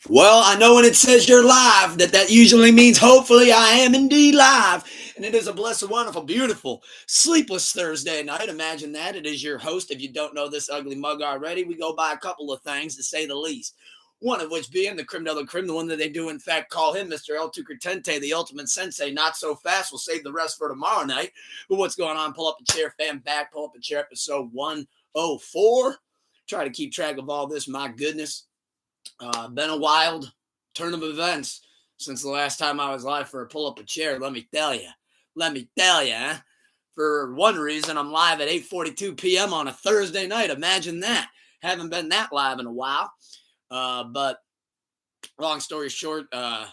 Well, I know when it says you're live, that usually means hopefully I am indeed live. And it is a blessed, wonderful, beautiful, sleepless Thursday night. Imagine that. It is your host. If you don't know this ugly mug already, we go by a couple of things to say the least. One of which being the creme de la creme, the one that they do in fact call him Mr. El Tucretente, the ultimate sensei. Not so fast. We'll save the rest for tomorrow night. But what's going on? Pull up a chair, fam, back. Pull up a chair, episode 104. Try to keep track of all this. My goodness. Been a wild turn of events since the last time I was live for a pull up a chair. Let me tell you. Huh? For one reason, I'm live at 8:42 p.m. on a Thursday night. Imagine that. Haven't been that live in a while. But long story short, I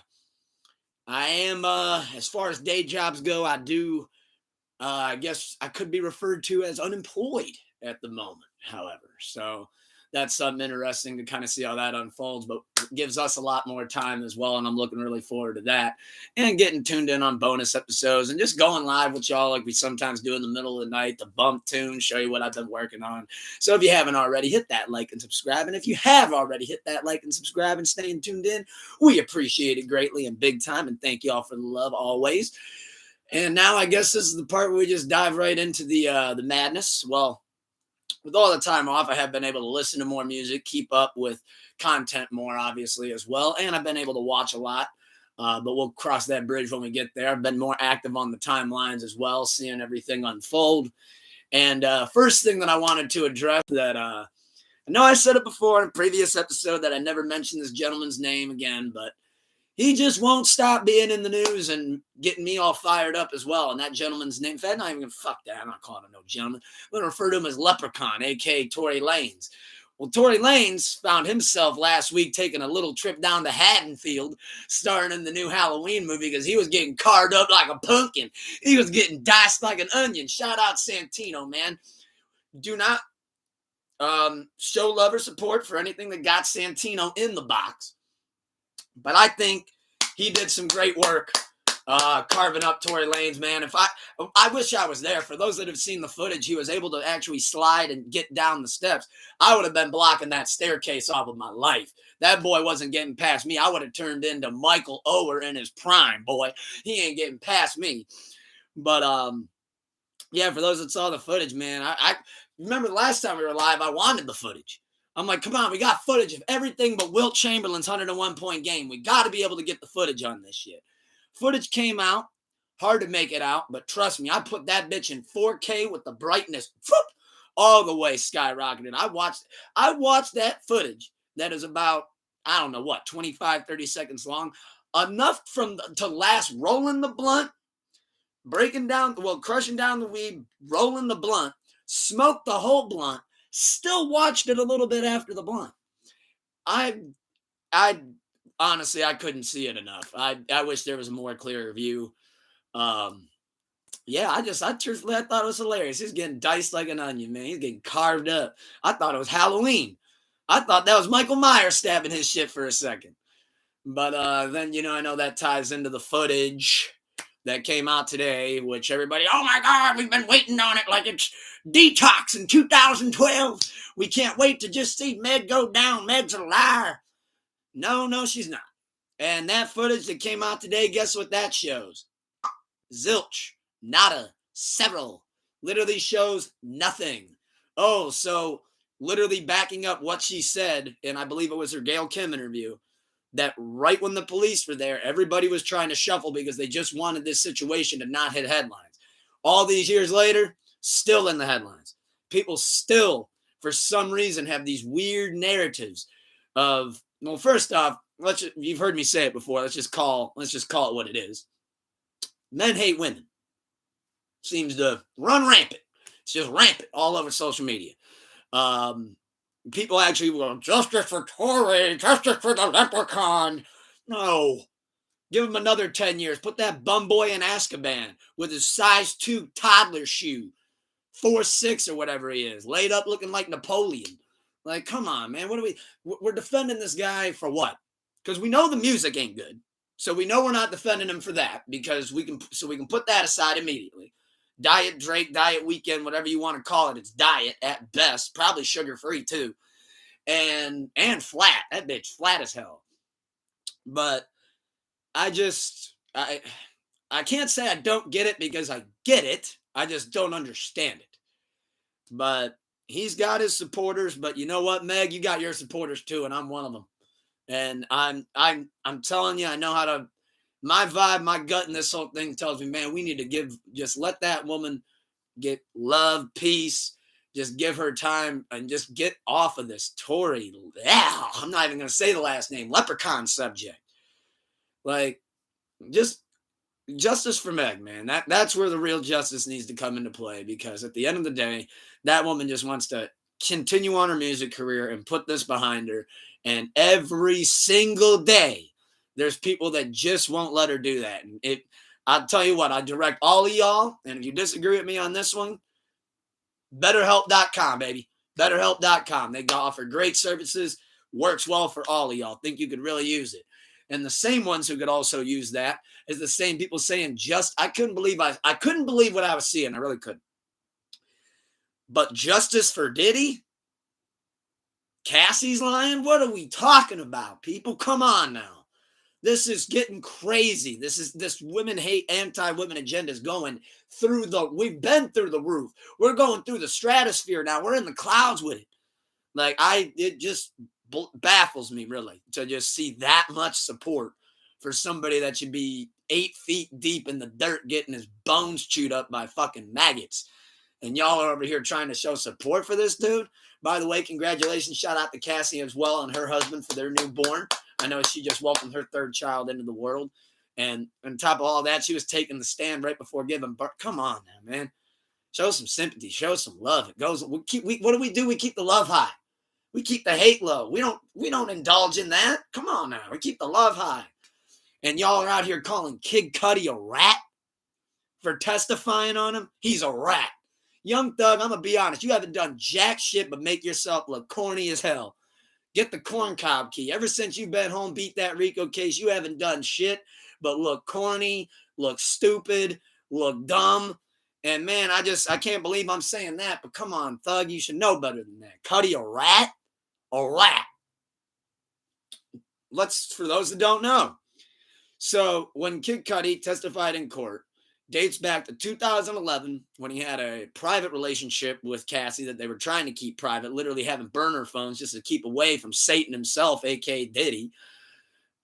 am, as far as day jobs go, I guess I could be referred to as unemployed at the moment, however. So that's something interesting to kind of see how that unfolds, but it gives us a lot more time as well. And I'm looking really forward to that and getting tuned in on bonus episodes and just going live with y'all like we sometimes do in the middle of the night to bump tunes, show you what I've been working on. So if you haven't already, hit that like and subscribe. And if you have already, hit that like and subscribe and staying tuned in. We appreciate it greatly and big time. And thank y'all for the love always. And now I guess this is the part where we just dive right into the madness. Well, with all the time off, I have been able to listen to more music, keep up with content more, obviously, as well. And I've been able to watch a lot, but we'll cross that bridge when we get there. I've been more active on the timelines as well, seeing everything unfold. And first thing that I wanted to address that I know I said it before in a previous episode that I never mentioned this gentleman's name again, but he just won't stop being in the news and getting me all fired up as well. And that gentleman's name, in fact, I'm not even going to fuck that. I'm not calling him no gentleman. I'm going to refer to him as Leprechaun, a.k.a. Tory Lanez. Well, Tory Lanez found himself last week taking a little trip down to Haddonfield, starring in the new Halloween movie because he was getting carved up like a pumpkin. He was getting diced like an onion. Shout out Santino, man. Do not show love or support for anything that got Santino in the box. But I think he did some great work carving up Tory Lanez, man. I wish I was there. For those that have seen the footage, he was able to actually slide and get down the steps. I would have been blocking that staircase off of my life. That boy wasn't getting past me. I would have turned into Michael Oher in his prime, boy. He ain't getting past me. But yeah, for those that saw the footage, man, I remember the last time we were live, I wanted the footage. I'm like, come on, we got footage of everything but Wilt Chamberlain's 101-point game. We got to be able to get the footage on this shit. Footage came out. Hard to make it out, but trust me, I put that bitch in 4K with the brightness all the way skyrocketing. I watched that footage that is about, I don't know what, 25, 30 seconds long. Enough to last rolling the blunt, crushing down the weed, rolling the blunt, smoked the whole blunt, still watched it a little bit after the blunt. I honestly, I couldn't see it enough. I wish there was a more clearer view. Yeah, I truthfully, I thought it was hilarious. He's getting diced like an onion, man. He's getting carved up. I thought it was Halloween. I thought that was Michael Myers stabbing his shit for a second. But then, I know that ties into the footage that came out today, which everybody, oh my God, we've been waiting on it like it's Detox in 2012. We can't wait to just see Meg go down. Meg's a liar. No, she's not. And that footage that came out today, guess what that shows? Zilch, nada, several. Literally shows nothing. Oh, so literally backing up what she said, and I believe it was her Gail Kim interview, that right when the police were there, everybody was trying to shuffle because they just wanted this situation to not hit headlines. All these years later, still in the headlines. People still, for some reason, have these weird narratives of, well, first off, you've heard me say it before. Let's just call it what it is. Men hate women. Seems to run rampant. It's just rampant all over social media. People actually will, justice for Tory, justice for the Leprechaun. No. Give him another 10 years. Put that bum boy in Azkaban with his size 2 toddler shoe. 4'6" or whatever he is. Laid up looking like Napoleon. Like, come on, man. We're defending this guy for what? Because we know the music ain't good. So we know we're not defending him for that because we can put that aside immediately. Diet Drake, Diet Weekend, whatever you want to call it. It's diet at best. Probably sugar-free too. And flat. That bitch flat as hell. But I can't say I don't get it because I get it. I just don't understand it. But he's got his supporters. But you know what, Meg? You got your supporters too, and I'm one of them. And I'm telling you, I know how to. My vibe, my gut in this whole thing tells me, man, we need to just let that woman get love, peace. Just give her time and just get off of this Tory. Yeah, I'm not even going to say the last name. Leprechaun subject. Like, just justice for Meg, man. That's where the real justice needs to come into play, because at the end of the day, that woman just wants to continue on her music career and put this behind her. And every single day, there's people that just won't let her do that. And I'll tell you what, I direct all of y'all, and if you disagree with me on this one, BetterHelp.com, baby. BetterHelp.com. They offer great services, works well for all of y'all. Think you could really use it. And the same ones who could also use that is the same people saying I couldn't believe what I was seeing. I really couldn't. But justice for Diddy? Cassie's lying? What are we talking about, people? Come on now. This is getting crazy. This women hate, anti-women agenda is going through we've been through the roof. We're going through the stratosphere now. We're in the clouds with it. Like, it just baffles me, really, to just see that much support for somebody that should be 8 feet deep in the dirt getting his bones chewed up by fucking maggots. And y'all are over here trying to show support for this dude. By the way, congratulations. Shout out to Cassie as well and her husband for their newborn. I know she just welcomed her 3rd child into the world. And on top of all that, she was taking the stand right before giving birth. Come on now, man. Show some sympathy. Show some love. It goes. What do we do? We keep the love high. We keep the hate low. We don't indulge in that. Come on now. We keep the love high. And y'all are out here calling Kid Cudi a rat for testifying on him. He's a rat. Young Thug, I'm going to be honest. You haven't done jack shit but make yourself look corny as hell. Get the corncob key. Ever since you've been home, beat that Rico case, you haven't done shit but look corny, look stupid, look dumb. And man, I can't believe I'm saying that. But come on, Thug, you should know better than that. Cudi a rat? A rat. For those that don't know. So when Kid Cudi testified in court, dates back to 2011 when he had a private relationship with Cassie that they were trying to keep private, literally having burner phones just to keep away from Satan himself, a.k.a. Diddy.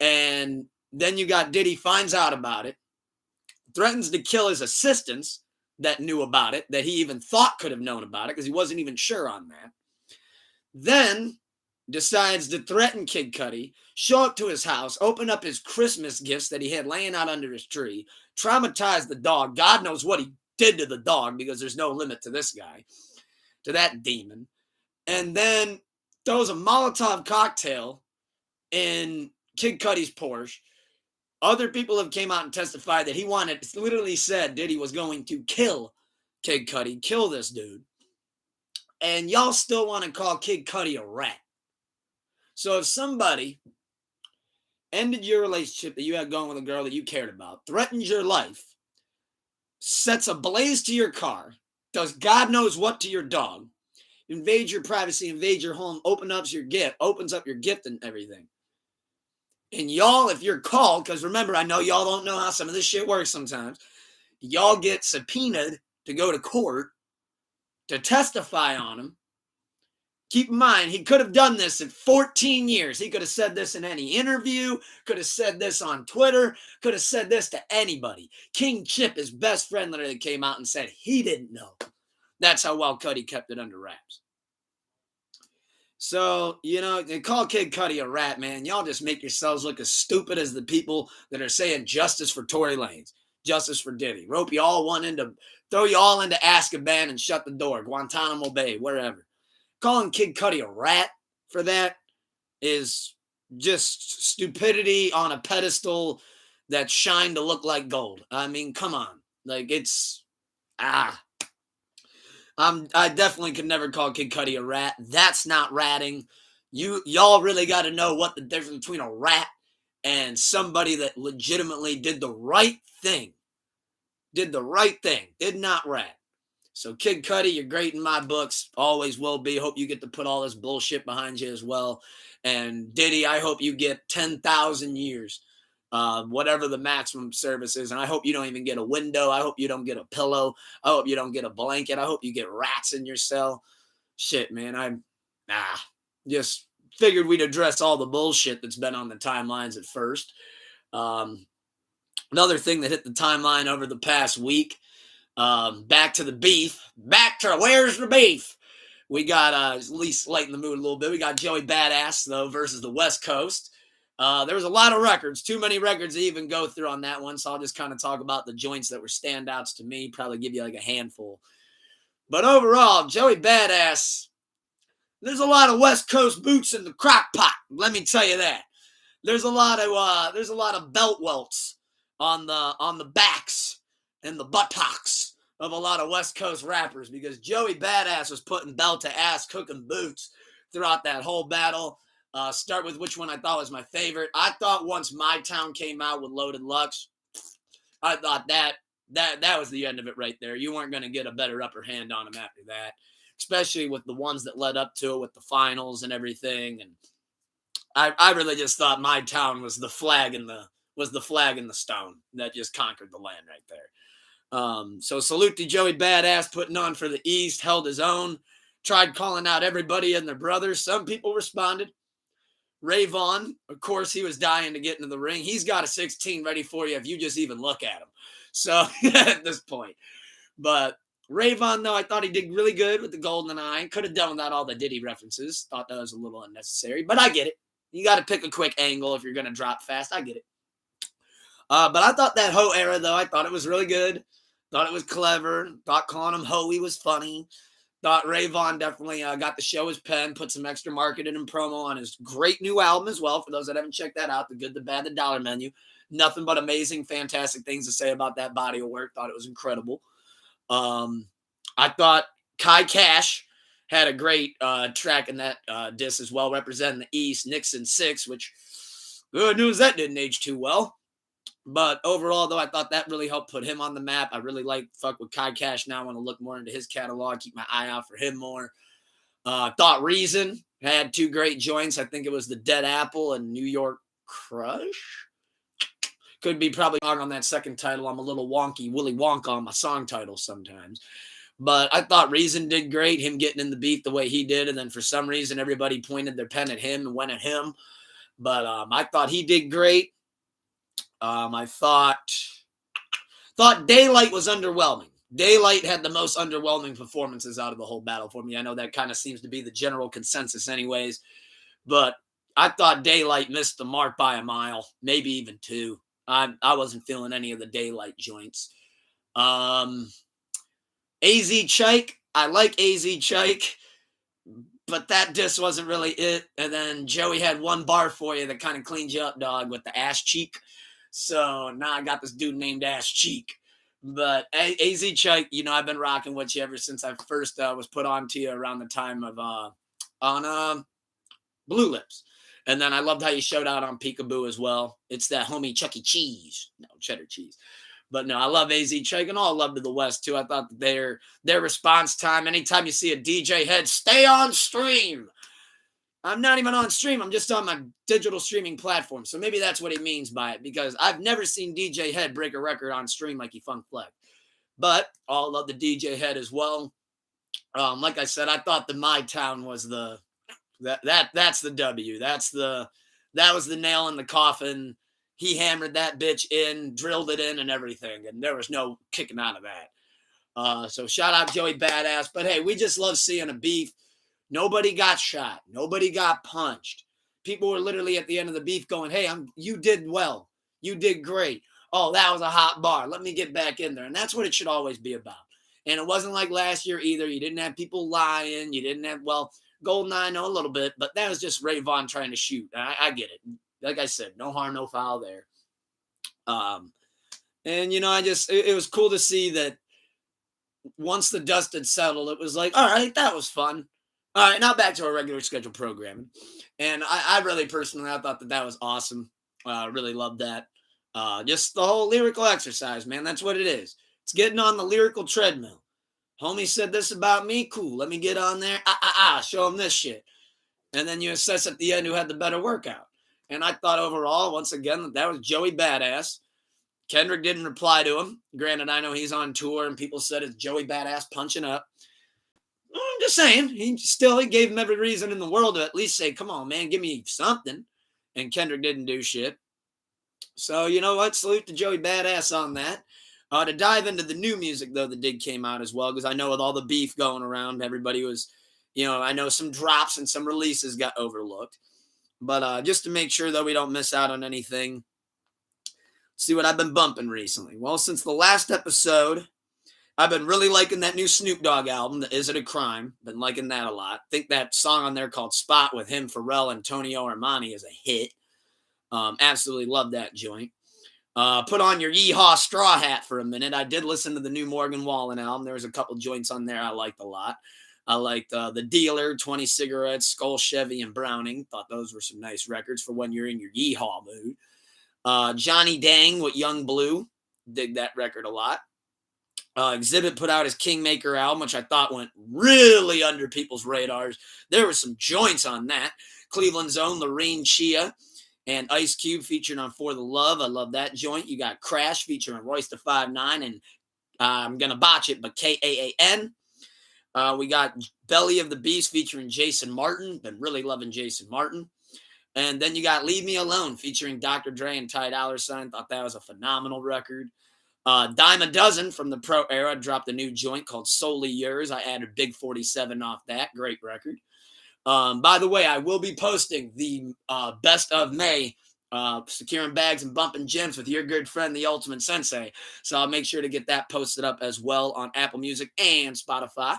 And then you got Diddy finds out about it, threatens to kill his assistants that knew about it, that he even thought could have known about it because he wasn't even sure on that. Then decides to threaten Kid Cudi, show up to his house, open up his Christmas gifts that he had laying out under his tree, traumatize the dog. God knows what he did to the dog because there's no limit to this guy, to that demon. And then throws a Molotov cocktail in Kid Cudi's Porsche. Other people have came out and testified that literally said Diddy was going to kill Kid Cudi, kill this dude. And y'all still want to call Kid Cudi a rat. So if somebody ended your relationship that you had going with a girl that you cared about, threatens your life, sets a blaze to your car, does God knows what to your dog, invades your privacy, invades your home, opens up your gift and everything. And y'all, if you're called, because remember, I know y'all don't know how some of this shit works sometimes, y'all get subpoenaed to go to court to testify on him. Keep in mind, he could have done this in 14 years. He could have said this in any interview, could have said this on Twitter, could have said this to anybody. King Chip, his best friend, literally came out and said he didn't know. That's how well Cudi kept it under wraps. So, they call Kid Cudi a rat, man. Y'all just make yourselves look as stupid as the people that are saying justice for Tory Lanez, justice for Diddy. Throw you all into Azkaban and shut the door, Guantanamo Bay, wherever. Calling Kid Cudi a rat for that is just stupidity on a pedestal that's shined to look like gold. I mean, come on. Like, I definitely could never call Kid Cudi a rat. That's not ratting. Y'all really got to know what the difference between a rat and somebody that legitimately did the right thing. Did not rat. So Kid Cudi, you're great in my books. Always will be. Hope you get to put all this bullshit behind you as well. And Diddy, I hope you get 10,000 years, whatever the maximum service is. And I hope you don't even get a window. I hope you don't get a pillow. I hope you don't get a blanket. I hope you get rats in your cell. Shit, man. Just figured we'd address all the bullshit that's been on the timelines at first. Another thing that hit the timeline over the past week, back to the beef. Back to where's the beef? We got, at least lighten the mood a little bit. We got Joey Badass, though, versus the West Coast. There was a lot of records, too many records to even go through on that one. So I'll just kind of talk about the joints that were standouts to me, probably give you like a handful. But overall, Joey Badass, there's a lot of West Coast boots in the crock pot. Let me tell you that. There's a lot of belt welts on the backs and the buttocks of a lot of West Coast rappers, because Joey Badass was putting belt to ass, cooking boots throughout that whole battle. Start with which one I thought was my favorite. I thought once My Town came out with Loaded Lux, I thought that was the end of it right there. You weren't going to get a better upper hand on him after that, especially with the ones that led up to it with the finals and everything. And I really just thought My Town was the flag in the stone that just conquered the land right there. So salute to Joey Badass, putting on for the East, held his own, tried calling out everybody and their brothers. Some people responded. Ray Vaughn, of course, he was dying to get into the ring. He's got a 16 ready for you if you just even look at him. So at this point, but Ray Vaughn, though, I thought he did really good with the golden eye. Could have done without all the Diddy references. Thought that was a little unnecessary, but I get it. You got to pick a quick angle if you're going to drop fast. I get it. But I thought that Ho era, though, I thought it was really good. Thought it was clever. Thought calling him Hoey was funny. Thought Ray Vaughn definitely got to show his pen, put some extra marketing and promo on his great new album as well. For those that haven't checked that out, The Good, the Bad, the Dollar Menu. Nothing but amazing, fantastic things to say about that body of work. Thought it was incredible. I thought Kai Cash had a great track in that diss as well, representing the East. Nixon 6, which good news that didn't age too well. But overall, though, I thought that really helped put him on the map. I really fuck with Kai Cash now. I want to look more into his catalog, keep my eye out for him more. Thought Reason had two great joints. I think it was the Dead Apple and New York Crush. Could be probably wrong on that second title. I'm a little wonky, Willy Wonka on my song titles sometimes. But I thought Reason did great, him getting in the beat the way he did. And then for some reason, everybody pointed their pen at him and went at him. But I thought he did great. I thought Daylight was underwhelming. Daylight had the most underwhelming performances out of the whole battle for me. I know that kind of seems to be the general consensus anyways. But I thought Daylight missed the mark by a mile, maybe even two. I wasn't feeling any of the Daylight joints. AZ Chike, I like AZ Chike, but that diss wasn't really it. And then Joey had one bar for you that kind of cleaned you up, dog, with the ass cheek. So now I got this dude named Ass Cheek. But AZ Chike, I've been rocking with you ever since I first was put on to you around the time of on Blue Lips. And then I loved how you showed out on Peekaboo as well. It's that homie Chuck E. Cheese. No, cheddar cheese. But no, I love AZ Chike and all love to the West too. I thought that their response time, anytime you see a DJ head, stay on stream. I'm not even on stream. I'm just on my digital streaming platform. So maybe that's what he means by it, because I've never seen DJ Head break a record on stream like he Funk Fleck. But all love the DJ Head as well. Like I said, I thought the My Town was that's the W. That was the nail in the coffin. He hammered that bitch in, drilled it in and everything. And there was no kicking out of that. So shout out Joey Badass. But hey, we just love seeing a beef. Nobody got shot. Nobody got punched. People were literally at the end of the beef going, hey, you did well. You did great. Oh, that was a hot bar. Let me get back in there. And that's what it should always be about. And it wasn't like last year either. You didn't have people lying. You didn't have, Golden Eye, no, a little bit. But that was just Ray Vaughn trying to shoot. I get it. Like I said, no harm, no foul there. And, it was cool to see that once the dust had settled, it was like, all right, that was fun. All right, now back to our regular scheduled programming. And I really personally, I thought that was awesome. Really loved that. Just the whole lyrical exercise, man. That's what it is. It's getting on the lyrical treadmill. Homie said this about me. Cool. Let me get on there. Show him this shit. And then you assess at the end who had the better workout. And I thought overall, once again, that was Joey Badass. Kendrick didn't reply to him. Granted, I know he's on tour and people said it's Joey Badass punching up. I'm just saying, he gave him every reason in the world to at least say, come on, man, give me something. And Kendrick didn't do shit. So, you know what? Salute to Joey Badass on that. To dive into the new music, though, that did came out as well, because I know with all the beef going around, everybody was, I know some drops and some releases got overlooked. But just to make sure, though, we don't miss out on anything, see what I've been bumping recently. Well, since the last episode, I've been really liking that new Snoop Dogg album, the Is It a Crime? Been liking that a lot. Think that song on there called Spot with him, Pharrell, and Antonio Armani is a hit. Absolutely love that joint. Put on your Yeehaw straw hat for a minute. I did listen to the new Morgan Wallen album. There was a couple joints on there I liked a lot. I liked The Dealer, 20 Cigarettes, Skull Chevy, and Browning. Thought those were some nice records for when you're in your Yeehaw mood. Johnny Dang with Young Blue. Dig that record a lot. Exhibit put out his Kingmaker album, which I thought went really under people's radars. There were some joints on that. Cleveland's own Lorraine Chia and Ice Cube featuring on For the Love. I love that joint. You got Crash featuring Royce da 5'9" and I'm going to botch it, but K-A-A-N. We got Belly of the Beast featuring Jason Martin. Been really loving Jason Martin. And then you got Leave Me Alone featuring Dr. Dre and Ty Dolla $ign. Thought that was a phenomenal record. Dime a Dozen from the Pro Era dropped a new joint called Solely Yours. I added Big 47 off that. Great record. By the way, I will be posting the best of May, securing bags and bumping gems with your good friend, the Ultimate Sensei. So I'll make sure to get that posted up as well on Apple Music and Spotify.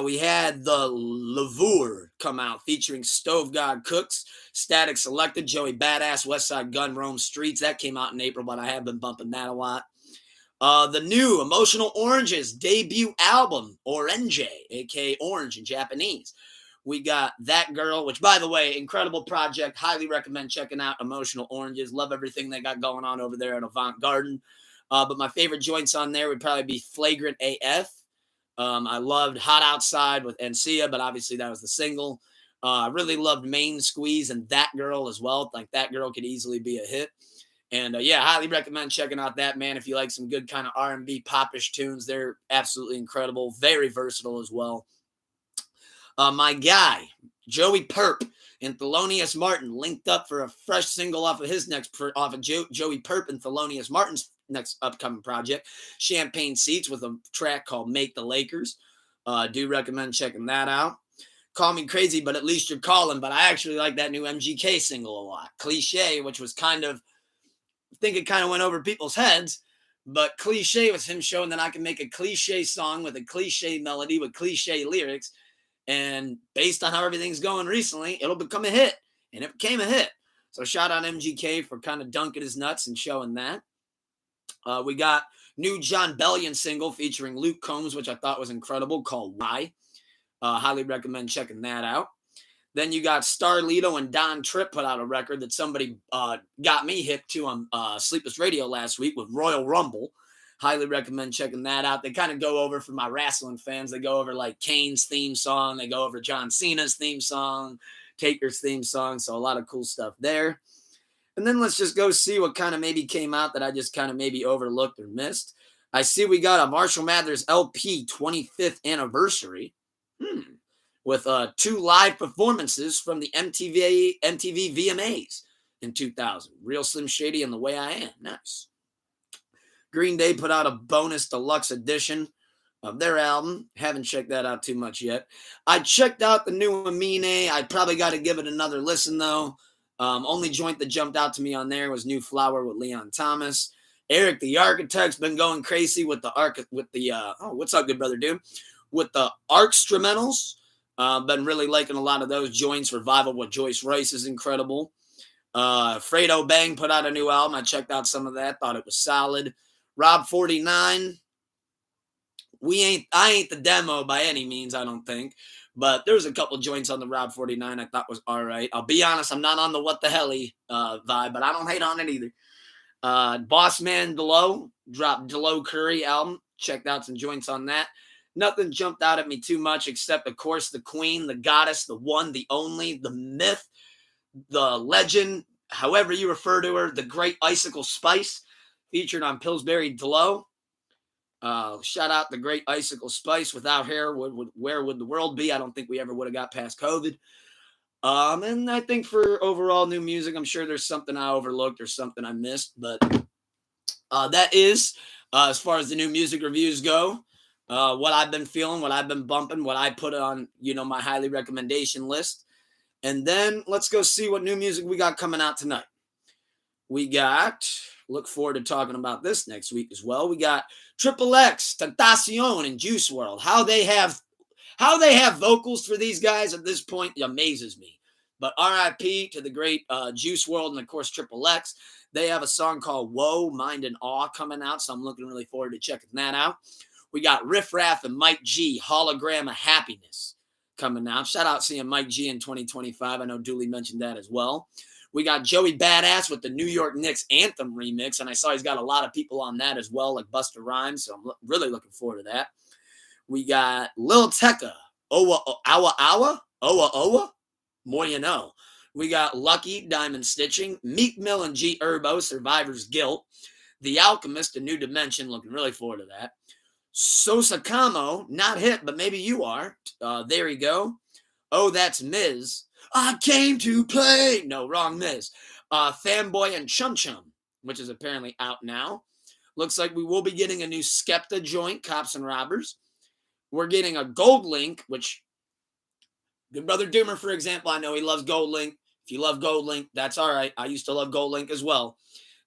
We had the Lavure come out featuring Stove God Cooks, Static Selected, Joey Badass, Westside Gun, Rome Streets. That came out in April, but I have been bumping that a lot. The new Emotional Orange's debut album, Orange, aka Orange in Japanese. We got That Girl, which, by the way, incredible project. Highly recommend checking out Emotional Oranges. Love everything they got going on over there at Avant Garden. But my favorite joints on there would probably be Flagrant AF. I loved Hot Outside with Encia, but obviously that was the single. I really loved Main Squeeze and That Girl as well. Like That Girl could easily be a hit. And yeah, highly recommend checking out that, man. If you like some good kind of R&B popish tunes, they're absolutely incredible. Very versatile as well. My guy, Joey Perp and Thelonious Martin linked up for a fresh single off of Joey Perp and Thelonious Martin's next upcoming project, Champagne Seats, with a track called Make the Lakers. Do recommend checking that out. Call Me Crazy, but at least you're calling. But I actually like that new MGK single a lot. Cliche, which was I think it kind of went over people's heads, but Cliche was him showing that I can make a cliche song with a cliche melody with cliche lyrics. And based on how everything's going recently, it'll become a hit. And it became a hit. So shout out MGK for kind of dunking his nuts and showing that. We got new John Bellion single featuring Luke Combs, which I thought was incredible, called Why. Highly recommend checking that out. Then you got Starlito and Don Tripp put out a record that somebody got me hip to on Sleepless Radio last week with Royal Rumble. Highly recommend checking that out. They kind of go over, for my wrestling fans, they go over like Kane's theme song. They go over John Cena's theme song, Taker's theme song. So a lot of cool stuff there. And then let's just go see what kind of maybe came out that I just kind of maybe overlooked or missed. I see we got a Marshall Mathers LP 25th anniversary with 2 live performances from the MTV VMAs in 2000. Real Slim Shady and The Way I Am. Nice. Green Day put out a bonus deluxe edition of their album. Haven't checked that out too much yet. I checked out the new Amine. I probably got to give it another listen, though. Only joint that jumped out to me on there was New Flower with Leon Thomas. Eric the Architect's been going crazy with the what's up, good brother, dude? With the Archstrumentals. Been really liking a lot of those joints. Revival with Joyce Rice is incredible. Fredo Bang put out a new album. I checked out some of that. Thought it was solid. Rob 49. I ain't the demo by any means, I don't think. But there was a couple joints on the Rob 49 I thought was all right. I'll be honest, I'm not on the What the Helly vibe, but I don't hate on it either. Boss Man Delo dropped Delo Curry album. checked out some joints on that. Nothing jumped out at me too much, except, of course, the queen, the goddess, the one, the only, the myth, the legend, however you refer to her, the great Icicle Spice, featured on Pillsbury Glow. Shout out the great Icicle Spice. Without her, where would the world be? I don't think we ever would have got past COVID. And I think for overall new music, I'm sure there's something I overlooked or something I missed, but that is, as far as the new music reviews go, what I've been feeling, what I've been bumping, what I put on, my highly recommendation list. And then let's go see what new music we got coming out tonight. Look forward to talking about this next week as well. We got XXX, Tentacion, and Juice WRLD. How they have vocals for these guys at this point amazes me. But RIP to the great Juice WRLD and, of course, XXX. They have a song called Whoa, Mind and Awe coming out, so I'm looking really forward to checking that out. We got Riff Raff and Mike G, Hologram of Happiness coming out. Shout out seeing Mike G in 2025. I know Dooley mentioned that as well. We got Joey Badass with the New York Knicks Anthem remix, and I saw he's got a lot of people on that as well, like Busta Rhymes, so I'm really looking forward to that. We got Lil Tecca, Owa Awa Awa, Owa Owa, more you know. We got Lucky, Diamond Stitching, Meek Mill and G Herbo, Survivor's Guilt, The Alchemist, A New Dimension, looking really forward to that. Sosa Camo, not hit, but maybe you are. There you go. Oh, that's Miz. I came to play. No, wrong Miz. Fanboy and Chum Chum, which is apparently out now. Looks like we will be getting a new Skepta joint, Cops and Robbers. We're getting a Gold Link, which Good Brother Doomer, for example, I know he loves Gold Link. If you love Gold Link, that's all right. I used to love Gold Link as well.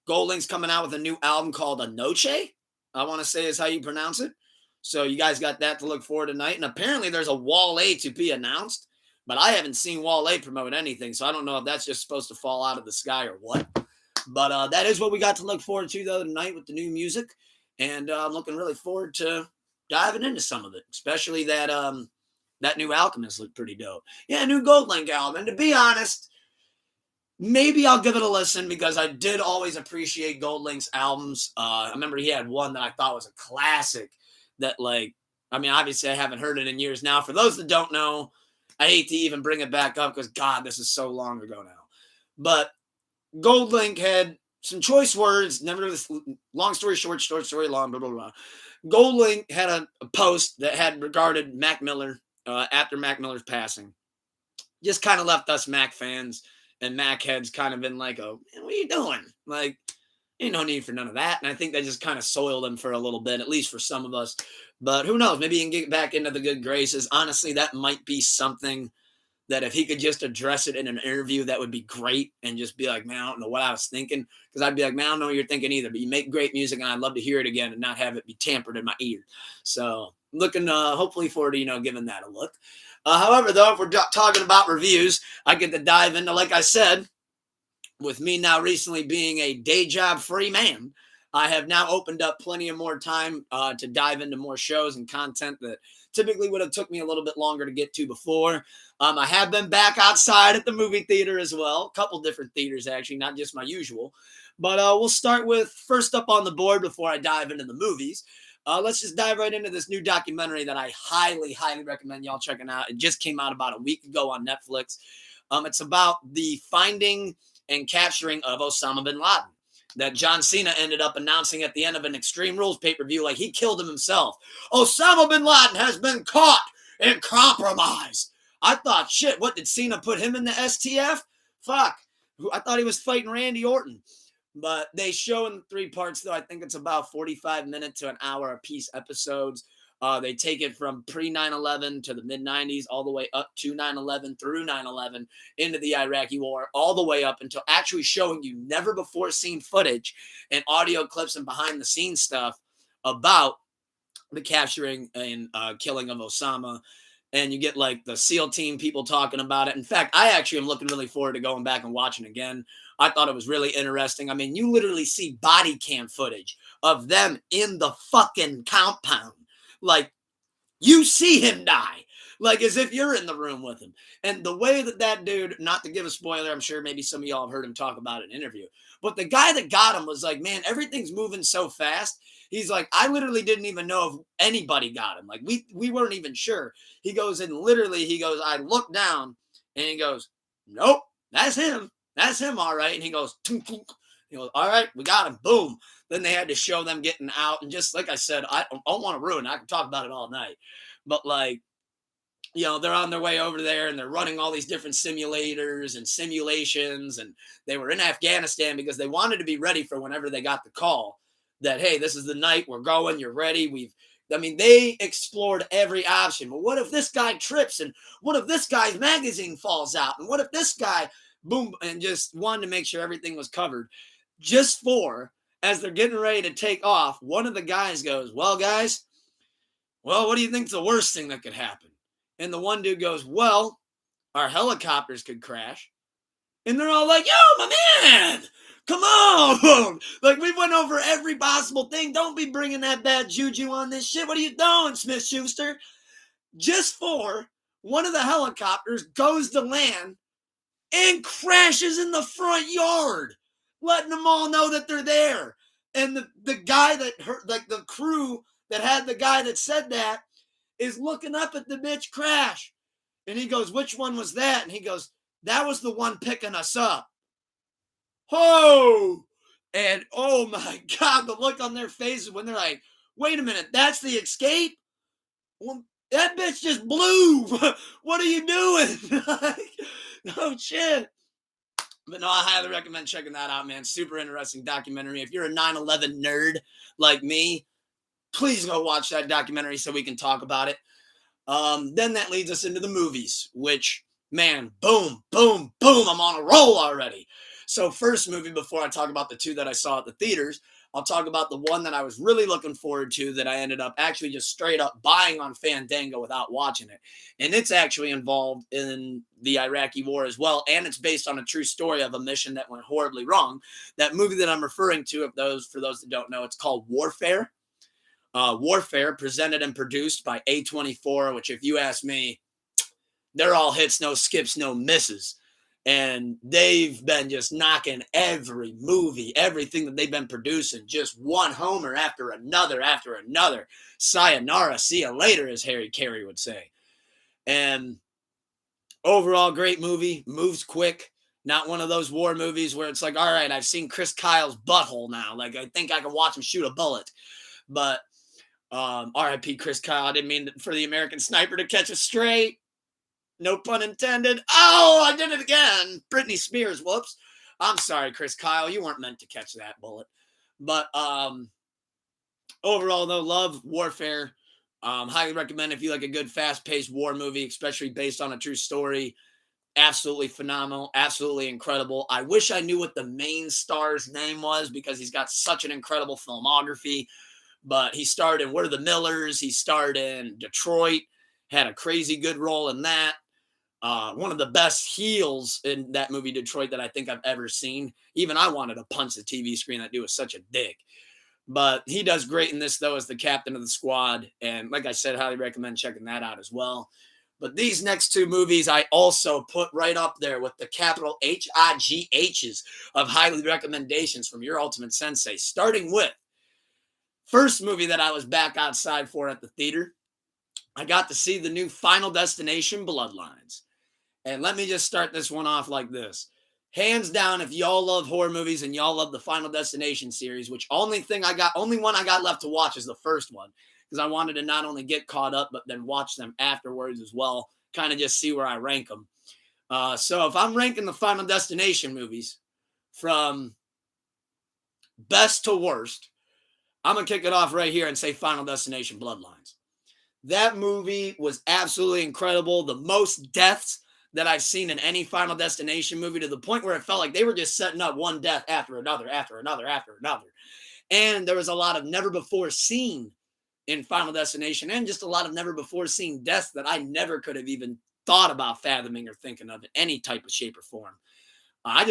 Gold Link's coming out with a new album called Anoche, I want to say is how you pronounce it. So you guys got that to look forward to tonight. And apparently there's a Wale to be announced, but I haven't seen Wale promote anything, so I don't know if that's just supposed to fall out of the sky or what. But that is what we got to look forward to the other night with the new music. And I'm looking really forward to diving into some of it, especially that new Alchemist looked pretty dope. Yeah, new Gold Link album. And to be honest, maybe I'll give it a listen because I did always appreciate Gold Link's albums. I remember he had one that I thought was a classic that, obviously I haven't heard it in years now. For those that don't know, I hate to even bring it back up because, God, this is so long ago now. But Gold Link had some choice words. Nevertheless, long story short story long, blah, blah, blah. Gold Link had a post that had regarded Mac Miller after Mac Miller's passing. Just kind of left us Mac fans and Mac heads kind of been like, oh, man, what are you doing? Like, ain't no need for none of that. And I think that just kind of soiled him for a little bit, at least for some of us. But who knows? Maybe he can get back into the good graces. Honestly, that might be something that if he could just address it in an interview, that would be great. And just be like, man, I don't know what I was thinking. Because I'd be like, man, I don't know what you're thinking either. But you make great music, and I'd love to hear it again and not have it be tampered in my ear. So looking hopefully forward to, giving that a look. However, though, if we're talking about reviews, I get to dive into, like I said, with me now recently being a day job free man, I have now opened up plenty of more time to dive into more shows and content that typically would have took me a little bit longer to get to before. I have been back outside at the movie theater as well. A couple different theaters, actually, not just my usual. But we'll start with first up on the board before I dive into the movies. Let's just dive right into this new documentary that I highly, highly recommend y'all checking out. It just came out about a week ago on Netflix. It's about the finding and capturing of Osama bin Laden that John Cena ended up announcing at the end of an Extreme Rules pay-per-view, like he killed him himself. Osama bin Laden has been caught and compromised. I thought, shit, what, did Cena put him in the STF? Fuck. I thought he was fighting Randy Orton. But they show in 3 parts, though. I think it's about 45 minutes to an hour a piece episodes. They take it from pre-9/11 to the mid-90s, all the way up to 9/11, through 9/11, into the Iraqi war, all the way up until actually showing you never-before-seen footage and audio clips and behind-the-scenes stuff about the capturing and killing of Osama. And you get, like, the SEAL team people talking about it. In fact, I actually am looking really forward to going back and watching again. I thought it was really interesting. I mean, you literally see body cam footage of them in the fucking compound. Like, you see him die. like as if you're in the room with him. And the way that dude, not to give a spoiler, I'm sure maybe some of y'all have heard him talk about it in an interview, but the guy that got him was like, man, everything's moving so fast. He's like, I literally didn't even know if anybody got him. Like we weren't even sure. He goes, and literally he goes, I looked down and he goes, nope, that's him. That's him, all right. And he goes, tunk, tunk. He goes, all right, we got him. Boom. Then they had to show them getting out. And just like I said, I don't want to ruin it. I can talk about it all night. But like, you know, they're on their way over there and they're running all these different simulators and simulations. And they were in Afghanistan because they wanted to be ready for whenever they got the call that, hey, this is the night we're going. You're ready. They explored every option. But what if this guy trips? And what if this guy's magazine falls out? And what if this guy, boom, and just wanted to make sure everything was covered. Just for, as they're getting ready to take off, one of the guys goes, well, guys, what do you think's the worst thing that could happen? And the one dude goes, well, our helicopters could crash. And they're all like, yo, my man, come on. Like, we went over every possible thing. Don't be bringing that bad juju on this shit. What are you doing, Smith Schuster? Just for one of the helicopters goes to land and crashes in the front yard, letting them all know that they're there. And the guy that hurt, like the crew that had the guy that said that, is looking up at the bitch crash. And he goes, which one was that? And he goes, that was the one picking us up. Oh! And oh my God, the look on their faces when they're like, wait a minute, that's the escape? Well, that bitch just blew. What are you doing? No shit. But no, I highly recommend checking that out, man. Super interesting documentary. If you're a 9/11 nerd like me, please go watch that documentary so we can talk about it. Then that leads us into the movies, which, man, boom, boom, boom, I'm on a roll already. So first movie, before I talk about the two that I saw at the theaters, I'll talk about the one that I was really looking forward to that I ended up actually just straight up buying on Fandango without watching it. And it's actually involved in the Iraqi war as well. And it's based on a true story of a mission that went horribly wrong. That movie that I'm referring to, for those that don't know, it's called Warfare. Warfare, presented and produced by A24, which, if you ask me, they're all hits, no skips, no misses. And they've been just knocking every movie, everything that they've been producing, just one homer after another, after another. Sayonara, see you later, as Harry Carey would say. And overall, great movie, moves quick. Not one of those war movies where it's like, all right, I've seen Chris Kyle's butthole now. Like, I think I can watch him shoot a bullet. But R.I.P. Chris Kyle. I didn't mean for the American Sniper to catch a stray. No pun intended. Oh, I did it again. Britney Spears. Whoops. I'm sorry, Chris Kyle. You weren't meant to catch that bullet. But overall, though, love Warfare. Highly recommend if you like a good, fast-paced war movie, especially based on a true story. Absolutely phenomenal. Absolutely incredible. I wish I knew what the main star's name was because he's got such an incredible filmography. But he starred in We're the Millers. He starred in Detroit. Had a crazy good role in that. One of the best heels in that movie, Detroit, that I think I've ever seen. Even I wanted to punch the TV screen. That dude was such a dick. But he does great in this, though, as the captain of the squad. And like I said, highly recommend checking that out as well. But these next two movies I also put right up there with the capital HIGHs of highly recommendations from your ultimate sensei. Starting with first movie that I was back outside for at the theater. I got to see the new Final Destination Bloodlines. And let me just start this one off like this. Hands down, if y'all love horror movies and y'all love the Final Destination series, which only one I got left to watch is the first one, because I wanted to not only get caught up, but then watch them afterwards as well, kind of just see where I rank them. So if I'm ranking the Final Destination movies from best to worst, I'm going to kick it off right here and say Final Destination Bloodlines. That movie was absolutely incredible. The most deaths that I've seen in any Final Destination movie, to the point where it felt like they were just setting up one death after another, after another, after another. And there was a lot of never before seen in Final Destination, and just a lot of never before seen deaths that I never could have even thought about fathoming or thinking of in any type of shape or form. I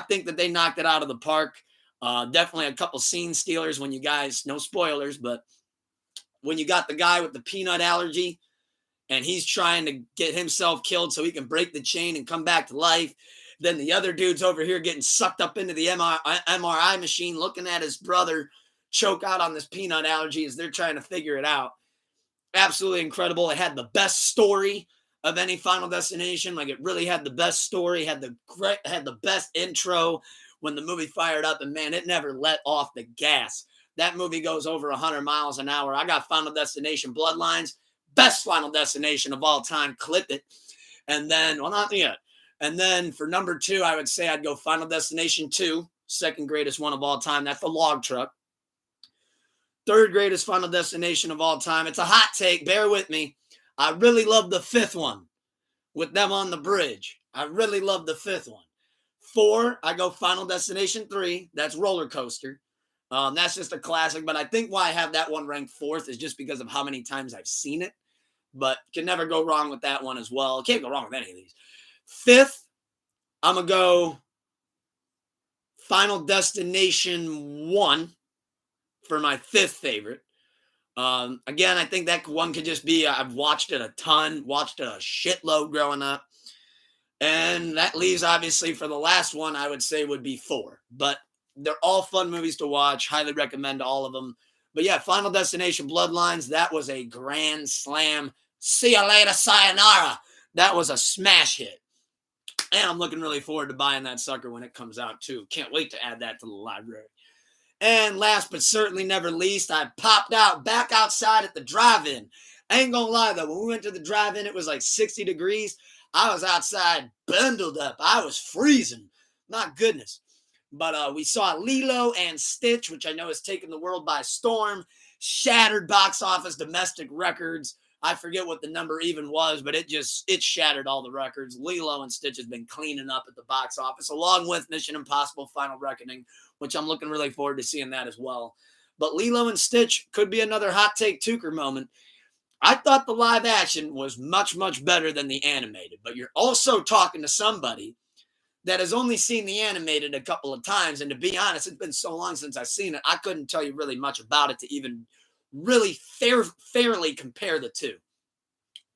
think that they knocked it out of the park. Definitely a couple scene stealers when you guys, no spoilers, but when you got the guy with the peanut allergy and he's trying to get himself killed so he can break the chain and come back to life. Then the other dude's over here getting sucked up into the MRI machine, looking at his brother choke out on this peanut allergy as they're trying to figure it out. Absolutely incredible. It had the best story of any Final Destination. Like, it really had the best story, had the best intro when the movie fired up, and man, it never let off the gas. That movie goes over 100 miles an hour. I got Final Destination Bloodlines, best Final Destination of all time. Clip it. And then, well, not yet. And then for number 2, I would say I'd go Final Destination 2, second greatest one of all time. That's the log truck. Third greatest Final Destination of all time. It's a hot take. Bear with me. I really love the 5th one with them on the bridge. I really love the 5th one. 4, I go Final Destination 3. That's Roller Coaster. That's just a classic. But I think why I have that one ranked 4th is just because of how many times I've seen it. But can never go wrong with that one as well. Can't go wrong with any of these. 5th, I'm going to go Final Destination 1 for my 5th favorite. Again, I think that one could just be, I've watched it a ton, watched it a shitload growing up. And that leaves, obviously, for the last one, I would say would be 4. But they're all fun movies to watch. Highly recommend all of them. But yeah, Final Destination Bloodlines, that was a grand slam. See you later, sayonara. That was a smash hit. And I'm looking really forward to buying that sucker when it comes out, too. Can't wait to add that to the library. And last but certainly never least, I popped out back outside at the drive-in. I ain't gonna lie, though. When we went to the drive-in, it was like 60 degrees. I was outside bundled up. I was freezing. My goodness. But we saw Lilo and Stitch, which I know has taken the world by storm. Shattered box office domestic records. I forget what the number even was, but it shattered all the records. Lilo and Stitch has been cleaning up at the box office, along with Mission Impossible Final Reckoning, which I'm looking really forward to seeing that as well. But Lilo and Stitch could be another hot take Tuker moment. I thought the live action was much, much better than the animated, but you're also talking to somebody that has only seen the animated a couple of times. And to be honest, it's been so long since I've seen it, I couldn't tell you really much about it to even really fairly compare the two.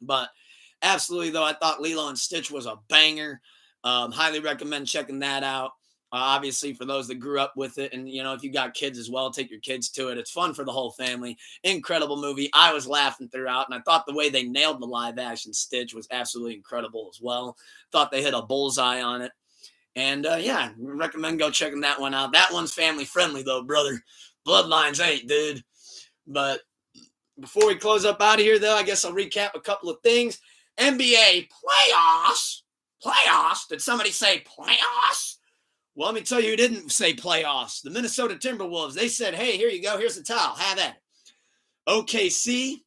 But absolutely, though, I thought Lilo and Stitch was a banger. Highly recommend checking that out. Obviously, for those that grew up with it, and if you got kids as well, take your kids to it. It's fun for the whole family. Incredible movie. I was laughing throughout, and I thought the way they nailed the live action Stitch was absolutely incredible as well. Thought they hit a bullseye on it. And yeah, recommend go checking that one out. That one's family friendly though, brother. Bloodlines ain't, dude. But before we close up out of here, though, I guess I'll recap a couple of things. NBA playoffs. Playoffs? Did somebody say playoffs? Well, let me tell you who didn't say playoffs. The Minnesota Timberwolves. They said, hey, here you go. Here's the towel. Have at it. OKC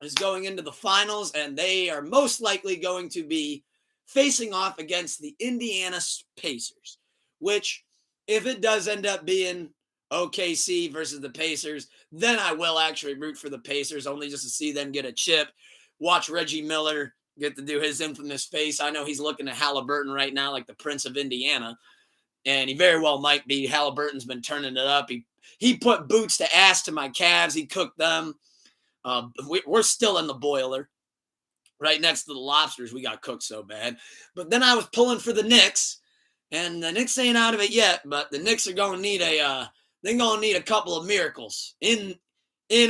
is going into the finals, and they are most likely going to be facing off against the Indiana Pacers, which, if it does end up being OKC versus the Pacers, then I will actually root for the Pacers, only just to see them get a chip. Watch Reggie Miller get to do his infamous face. I know he's looking at Halliburton right now like the Prince of Indiana, and he very well might be. Halliburton's been turning it up. He put boots to ass to my Cavs. He cooked them. We're still in the boiler. Right next to the Lobsters, we got cooked so bad. But then I was pulling for the Knicks, and the Knicks ain't out of it yet, but the Knicks are going to need a couple of miracles. In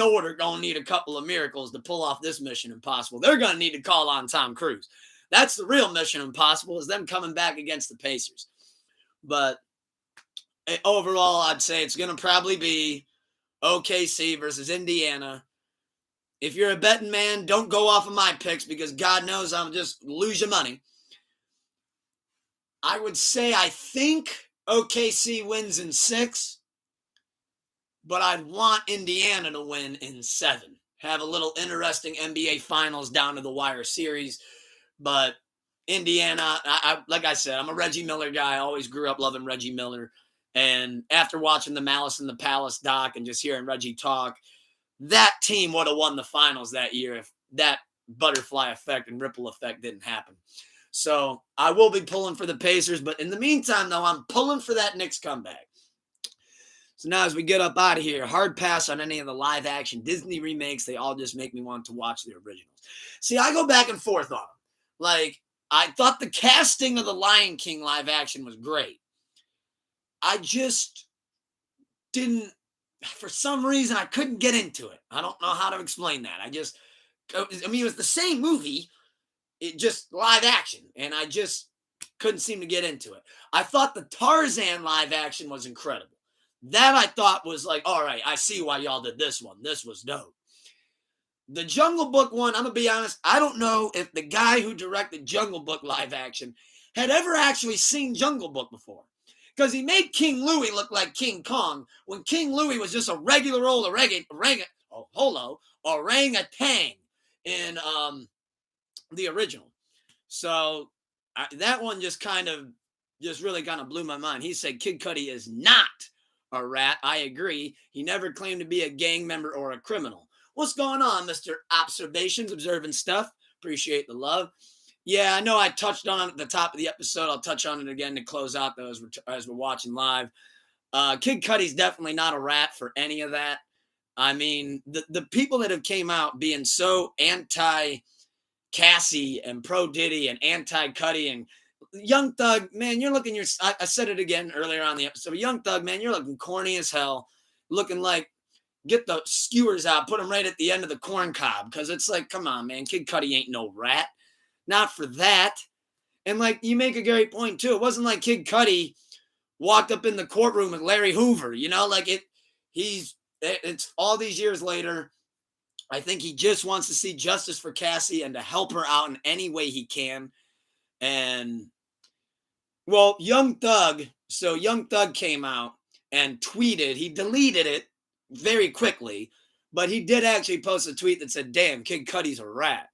order, going to need a couple of miracles to pull off this Mission Impossible. They're going to need to call on Tom Cruise. That's the real Mission Impossible, is them coming back against the Pacers. But overall, I'd say it's going to probably be OKC versus Indiana. If you're a betting man, don't go off of my picks because God knows I'll just lose your money. I would say I think OKC wins in 6, but I'd want Indiana to win in 7. Have a little interesting NBA Finals down to the wire series. But Indiana, like I said, I'm a Reggie Miller guy. I always grew up loving Reggie Miller. And after watching the Malice in the Palace doc and just hearing Reggie talk, that team would have won the finals that year if that butterfly effect and ripple effect didn't happen. So I will be pulling for the Pacers, but in the meantime, though, I'm pulling for that Knicks comeback. So now as we get up out of here, hard pass on any of the live action Disney remakes. They all just make me want to watch the originals. See, I go back and forth on them. Like, I thought the casting of the Lion King live action was great. I just didn't, for some reason, I couldn't get into it. I don't know how to explain that. It was the same movie, it just live action, and I just couldn't seem to get into it. I thought the Tarzan live action was incredible. That I thought was like, all right, I see why y'all did this one. This was dope. The Jungle Book one, I'm going to be honest, I don't know if the guy who directed Jungle Book live action had ever actually seen Jungle Book before. Because he made King Louie look like King Kong when King Louie was just a regular old orangutan in the original. So that one just really kind of blew my mind. He said Kid Cudi is not a rat. I agree. He never claimed to be a gang member or a criminal. What's going on, Mr. Observations, observing stuff? Appreciate the love. Yeah, I know I touched on it at the top of the episode. I'll touch on it again to close out though as we're watching live. Kid Cudi's definitely not a rat for any of that. I mean, the people that have came out being so anti-Cassie and pro-Diddy and anti-Cudi and Young Thug, man, you're looking I said it again earlier on the episode. Young Thug, man, you're looking corny as hell. Looking like, get the skewers out, put them right at the end of the corn cob. Because it's like, come on, man, Kid Cudi ain't no rat. Not for that. And like, you make a great point too. It wasn't like Kid Cudi walked up in the courtroom with Larry Hoover, like it's all these years later. I think he just wants to see justice for Cassie and to help her out in any way he can. And well, Young Thug came out and tweeted, he deleted it very quickly, but he did actually post a tweet that said, damn, Kid Cudi's a rat.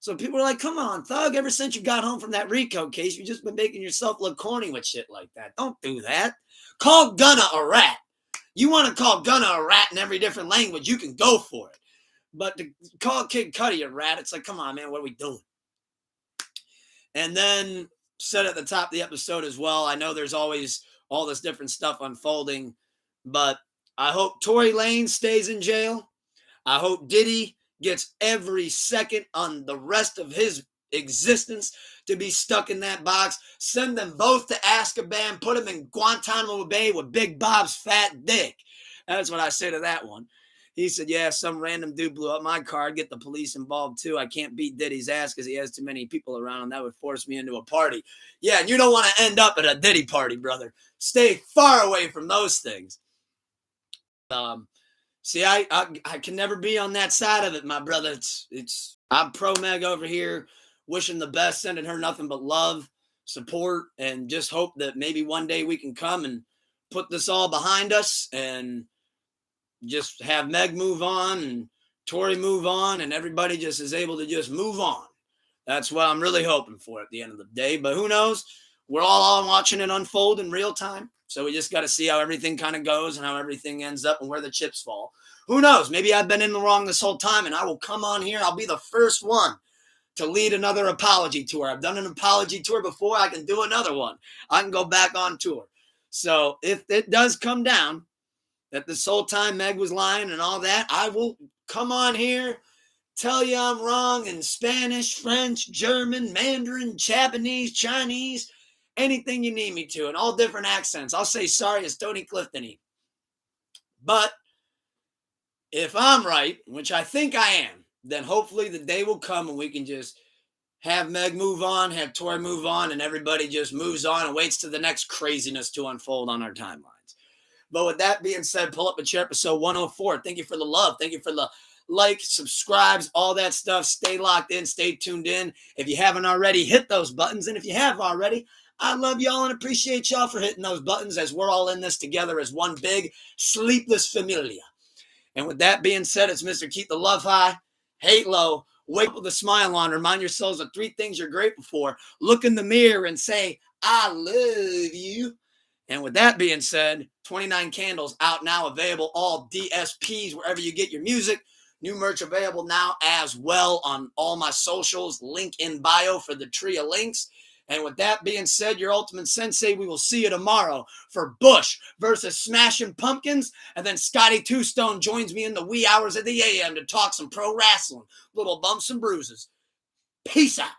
So people are like, come on, Thug, ever since you got home from that Rico case, you've just been making yourself look corny with shit like that. Don't do that. Call Gunna a rat. You want to call Gunna a rat in every different language, you can go for it. But to call Kid Cudi a rat, it's like, come on, man, what are we doing? And then said at the top of the episode as well, I know there's always all this different stuff unfolding, but I hope Tory Lanez stays in jail. I hope Diddy gets every second on the rest of his existence to be stuck in that box. Send them both to Azkaban, put them in Guantanamo Bay with Big Bob's fat dick. That's what I say to that one. He said, yeah, some random dude blew up my car. Get the police involved too. I can't beat Diddy's ass because he has too many people around. That would force me into a party. Yeah, and you don't want to end up at a Diddy party, brother. Stay far away from those things. See, I can never be on that side of it, my brother. I'm pro Meg over here, wishing the best, sending her nothing but love, support, and just hope that maybe one day we can come and put this all behind us and just have Meg move on and Tory move on and everybody just is able to just move on. That's what I'm really hoping for at the end of the day. But who knows? We're all watching it unfold in real time. So we just got to see how everything kind of goes and how everything ends up and where the chips fall. Who knows? Maybe I've been in the wrong this whole time and I will come on here. I'll be the first one to lead another apology tour. I've done an apology tour before. I can do another one. I can go back on tour. So if it does come down that this whole time Meg was lying and all that, I will come on here, tell you I'm wrong in Spanish, French, German, Mandarin, Japanese, Chinese, anything you need me to in all different accents. I'll say sorry as Tony Cliftony. But if I'm right, which I think I am, then hopefully the day will come and we can just have Meg move on, have Tory move on, and everybody just moves on and waits to the next craziness to unfold on our timelines. But with that being said, pull up a chair, episode 104. Thank you for the love. Thank you for the like, subscribes, all that stuff. Stay locked in. Stay tuned in. If you haven't already, hit those buttons. And if you have already, I love y'all and appreciate y'all for hitting those buttons as we're all in this together as one big sleepless familia. And with that being said, it's Mr. Keep the Love High, Hate Low, wake up with a smile on. Remind yourselves of 3 things you're grateful for. Look in the mirror and say, I love you. And with that being said, 29 Candles out now, available all DSPs wherever you get your music. New merch available now as well on all my socials. Link in bio for the tree of links. And with that being said, your ultimate sensei, we will see you tomorrow for Bush versus Smashing Pumpkins. And then Scotty Two Stone joins me in the wee hours of the AM to talk some pro wrestling, little bumps and bruises. Peace out.